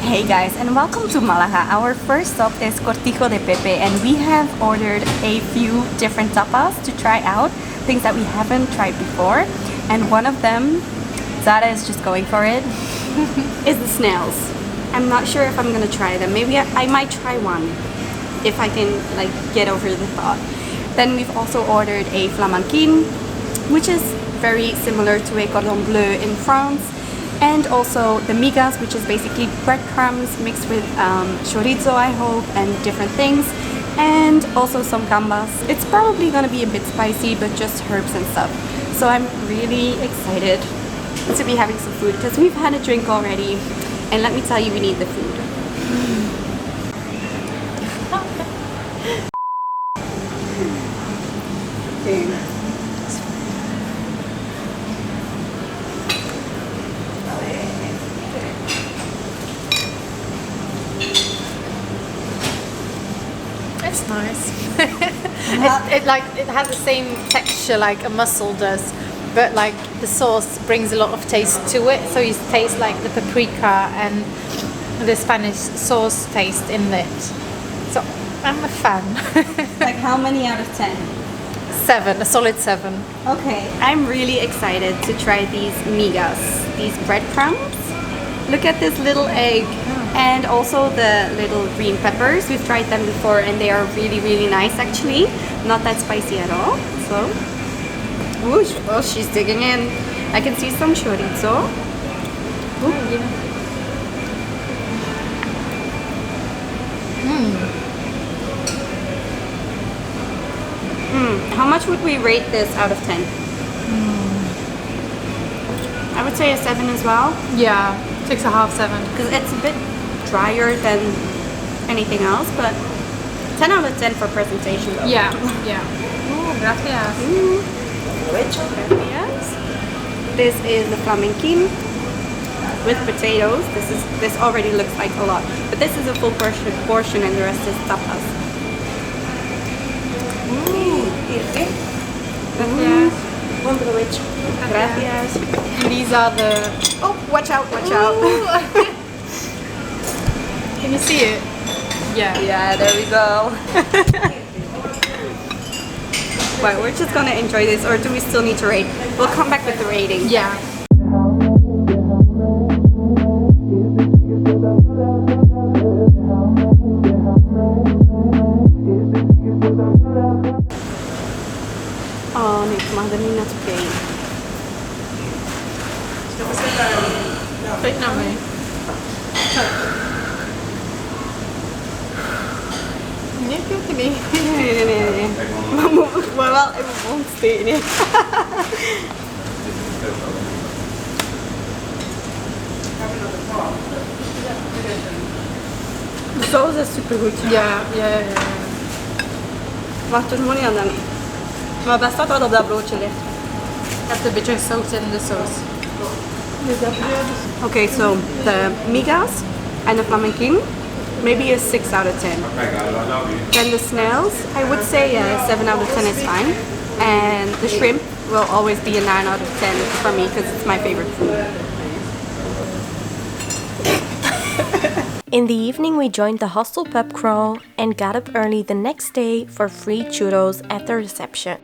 Hey guys, and welcome to Malaga. Our first stop is Cortijo de Pepe, and we have ordered a few different tapas to try out, things that we haven't tried before. And one of them, Sara is just going for it, is the snails. I'm not sure if I'm gonna try them. Maybe I might try one if I can get over the thought. Then we've also ordered a flamenquin, which is very similar to a cordon bleu in France. And also the migas, which is basically breadcrumbs mixed with chorizo, I hope, and different things. And also some gambas. It's probably gonna be a bit spicy, but just herbs and stuff. So I'm really excited to be having some food because we've had a drink already. And let me tell you, we need the food. It's nice. It has the same texture like a mussel does, but like the sauce brings a lot of taste to it. So you taste like the paprika and the Spanish sauce taste in it. So I'm a fan. Like how many out of 10? 7, a solid 7. Okay, I'm really excited to try these migas, these breadcrumbs. Look at this little egg. And also the little green peppers. We've tried them before and they are really, really nice actually. Not that spicy at all. So, whoosh, oh, she's digging in. I can see some chorizo. How much would we rate this out of 10? I would say a 7 as well. Yeah, 6.5, 7. Because it's a bit drier than anything else, but 10 out of 10 for presentation though. Yeah, yeah. Oh, gracias. Gracias. This is the flamenquin with potatoes. This already looks like a lot, but this is a full portion and the rest is tapas. Gracias. Buen provecho. Gracias. And these are the... Oh, watch out, watch out. Can you see it? Yeah. Yeah, there we go. Well, we're just gonna enjoy this, or do we still need to rate? We'll come back with the rating. Yeah. Oh, nee, ik mag er niet naartoe kijken. Kijk naar mij. Nee, ik ook niet. Nee. Maar wel in mijn mond steken. De saus is supergoed. Ja. Wacht, er moet niet aan denken. Maar best dat wat op dat broodje ligt. Ik heb een beetje zout in de saus. Okay, so the migas and the flamenquin, maybe a 6 out of 10. Then the snails, I would say a 7 out of 10 is fine. And the shrimp will always be a 9 out of 10 for me because it's my favorite food. In the evening, we joined the hostel pub crawl and got up early the next day for free churros at the reception.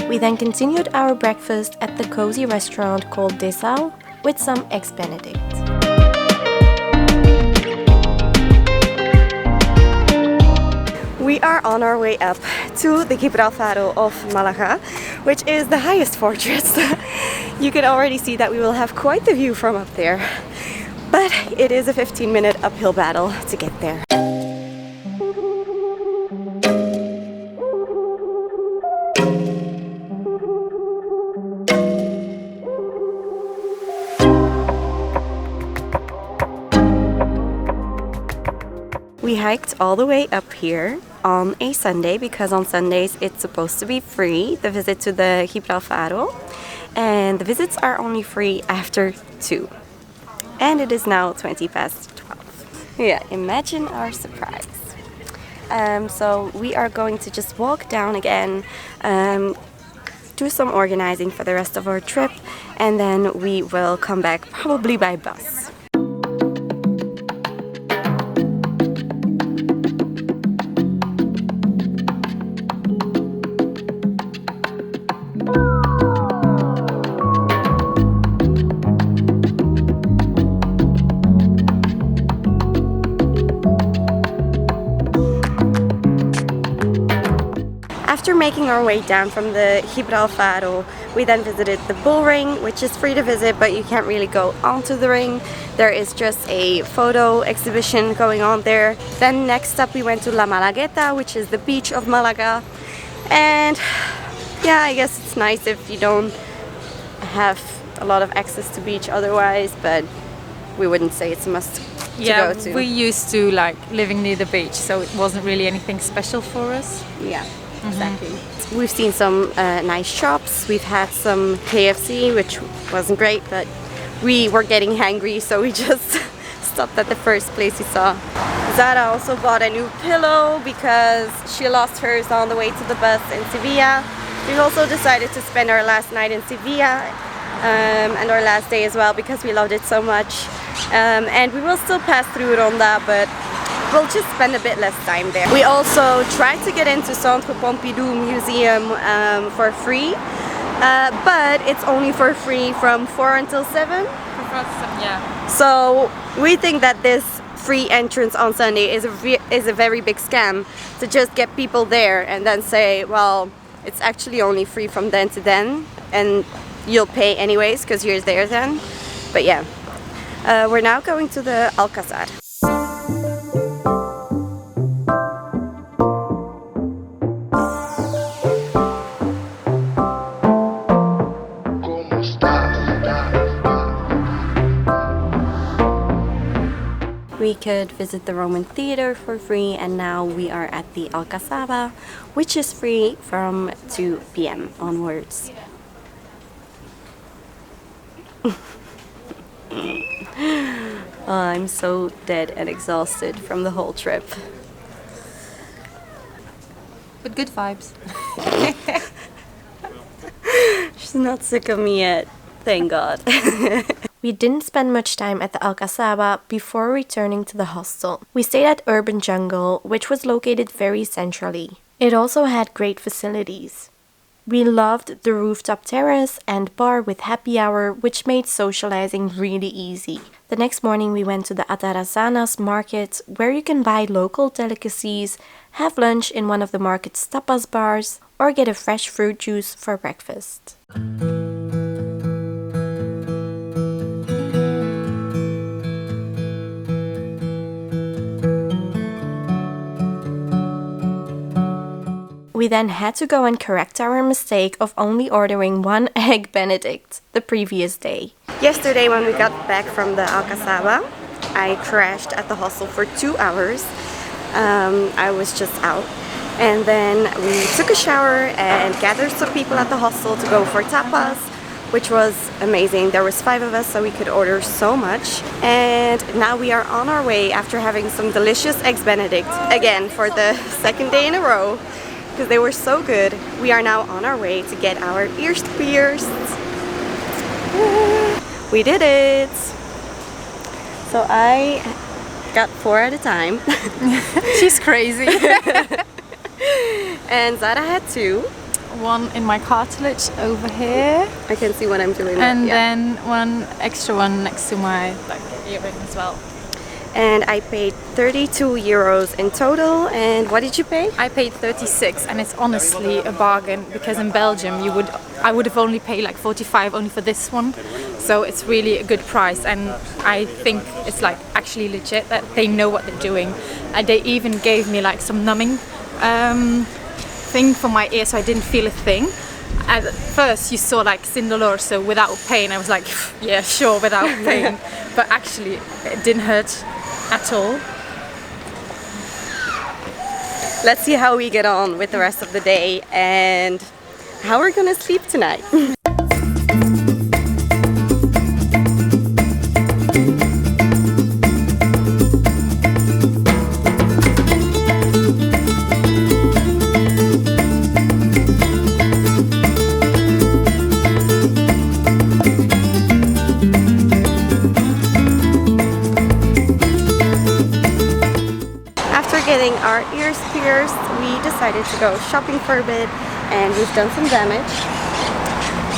We then continued our breakfast at the cozy restaurant called Desal with some eggs Benedict. We are on our way up to the Gibralfaro of Malaga, which is the highest fortress. You can already see that we will have quite the view from up there. But it is a 15-minute uphill battle to get there. We hiked all the way up here on a Sunday because on Sundays it's supposed to be free, the visit to the Gibralfaro, and the visits are only free after 2. And it is now 20 past 12. Yeah, imagine our surprise. So we are going to just walk down again do some organizing for the rest of our trip, and then we will come back probably by bus. After making our way down from the Gibralfaro, we then visited the bull ring, which is free to visit, but you can't really go onto the ring. There is just a photo exhibition going on there. Then next up we went to La Malagueta, which is the beach of Malaga. And yeah, I guess it's nice if you don't have a lot of access to beach otherwise, but we wouldn't say it's a must to go to. We used to like living near the beach, so it wasn't really anything special for us. Yeah. Exactly. We've seen some nice shops. We've had some KFC, which wasn't great, but we were getting hangry, so we just stopped at the first place we saw. Sara also bought a new pillow because she lost hers on the way to the bus in Sevilla. We've also decided to spend our last night in Sevilla and our last day as well because we loved it so much. And we will still pass through Ronda, but we'll just spend a bit less time there. We also tried to get into Centre Pompidou Museum for free, but it's only for free from 4 until 7. Yeah. So we think that this free entrance on Sunday is a very big scam to just get people there and then say, well, it's actually only free from then to then, and you'll pay anyways because you're there then. But yeah, we're now going to the Alcazaba. We could visit the Roman theater for free, and now we are at the Alcazaba, which is free from 2 p.m. onwards. Oh, I'm so dead and exhausted from the whole trip. But good vibes. She's not sick of me yet, thank God. We didn't spend much time at the Alcazaba before returning to the hostel. We stayed at Urban Jungle, which was located very centrally. It also had great facilities. We loved the rooftop terrace and bar with happy hour, which made socializing really easy. The next morning we went to the Atarazanas market, where you can buy local delicacies, have lunch in one of the market's tapas bars, or get a fresh fruit juice for breakfast. We then had to go and correct our mistake of only ordering 1 egg Benedict the previous day. Yesterday when we got back from the Alcazaba, I crashed at the hostel for 2 hours. I was just out. And then we took a shower and gathered some people at the hostel to go for tapas, which was amazing. There was 5 of us, so we could order so much. And now we are on our way after having some delicious eggs Benedict, again for the 2nd day in a row, because they were so good. We are now on our way to get our ears pierced. We did it! So I got 4 at a time. She's crazy. And Sara had 2. One in my cartilage over here. I can see what I'm doing. And yeah. then one extra one next to my earring as well. And I paid 32 euros in total. And what did you pay? I paid 36, and it's honestly a bargain because in Belgium I would have only paid like 45 only for this one. So it's really a good price, and I think it's like actually legit that they know what they're doing. And they even gave me like some numbing thing for my ear, so I didn't feel a thing. At first you saw like Sindolor, so without pain. I was like, yeah, sure, without pain. But actually it didn't hurt at all. Let's see how we get on with the rest of the day and how we're gonna sleep tonight. decided to go shopping for a bit, and we've done some damage.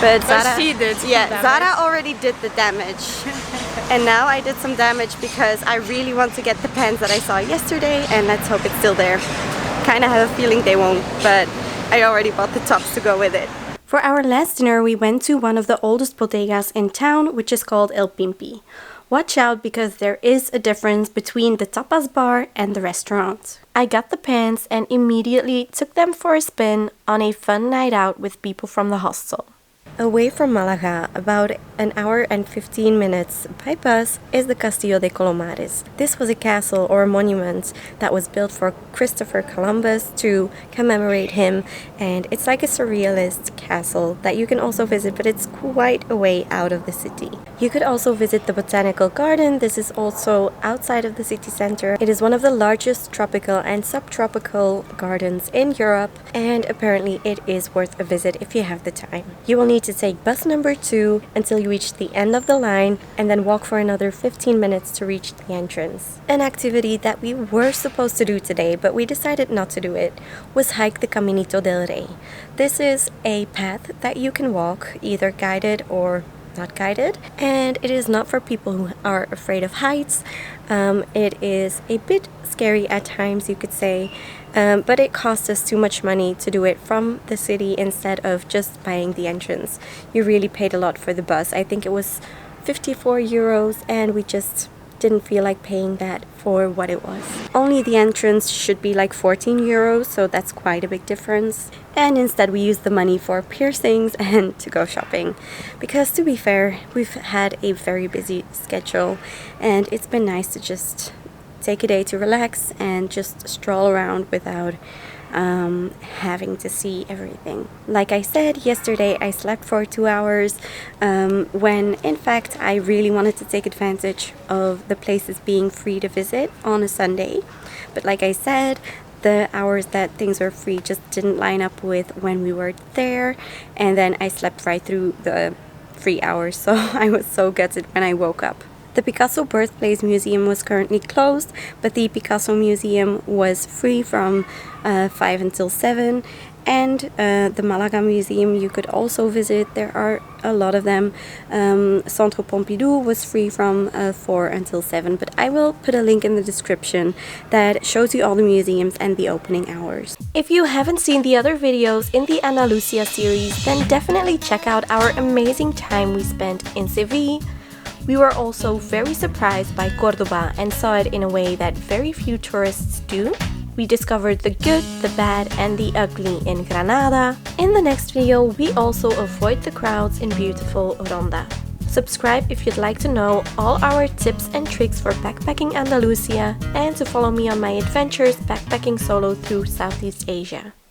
But Sara, she did some yeah, damage. Sara already did the damage. And now I did some damage because I really want to get the pants that I saw yesterday, and let's hope it's still there. Kind of have a feeling they won't, but I already bought the tops to go with it. For our last dinner, we went to one of the oldest bodegas in town, which is called El Pimpi. Watch out because there is a difference between the tapas bar and the restaurant. I got the pants and immediately took them for a spin on a fun night out with people from the hostel. Away from Malaga, about an hour and 15 minutes by bus, is the Castillo de Colomares. This was a castle or a monument that was built for Christopher Columbus to commemorate him, and it's like a surrealist castle that you can also visit, but it's quite a way out of the city. You could also visit the Botanical Garden. This is also outside of the city center. It is one of the largest tropical and subtropical gardens in Europe, and apparently it is worth a visit if you have the time. You will need to take bus number 2 until you reach the end of the line, and then walk for another 15 minutes to reach the entrance. An activity that we were supposed to do today, but we decided not to do it, was hike the Caminito del Rey. This is a path that you can walk, either guided or not guided, and it is not for people who are afraid of heights. It is a bit scary at times, you could say, but it cost us too much money to do it from the city instead of just buying the entrance. You really paid a lot for the bus. I think it was 54 euros, and we just didn't feel like paying that for what it was. Only the entrance should be like 14 euros, so that's quite a big difference. And instead we used the money for piercings and to go shopping. Because to be fair, we've had a very busy schedule, and it's been nice to just take a day to relax and just stroll around without having to see everything. Like I said, yesterday I slept for 2 hours when in fact I really wanted to take advantage of the places being free to visit on a Sunday. But like I said, the hours that things were free just didn't line up with when we were there, and then I slept right through the free hours, so I was so gutted when I woke up. The Picasso Birthplace Museum was currently closed, but the Picasso Museum was free from 5 until 7. And the Malaga Museum you could also visit. There are a lot of them. Centre Pompidou was free from 4 until 7, but I will put a link in the description that shows you all the museums and the opening hours. If you haven't seen the other videos in the Andalusia series, then definitely check out our amazing time we spent in Seville. We were also very surprised by Cordoba and saw it in a way that very few tourists do. We discovered the good, the bad, and the ugly in Granada. In the next video, we also avoid the crowds in beautiful Ronda. Subscribe if you'd like to know all our tips and tricks for backpacking Andalusia, and to follow me on my adventures backpacking solo through Southeast Asia.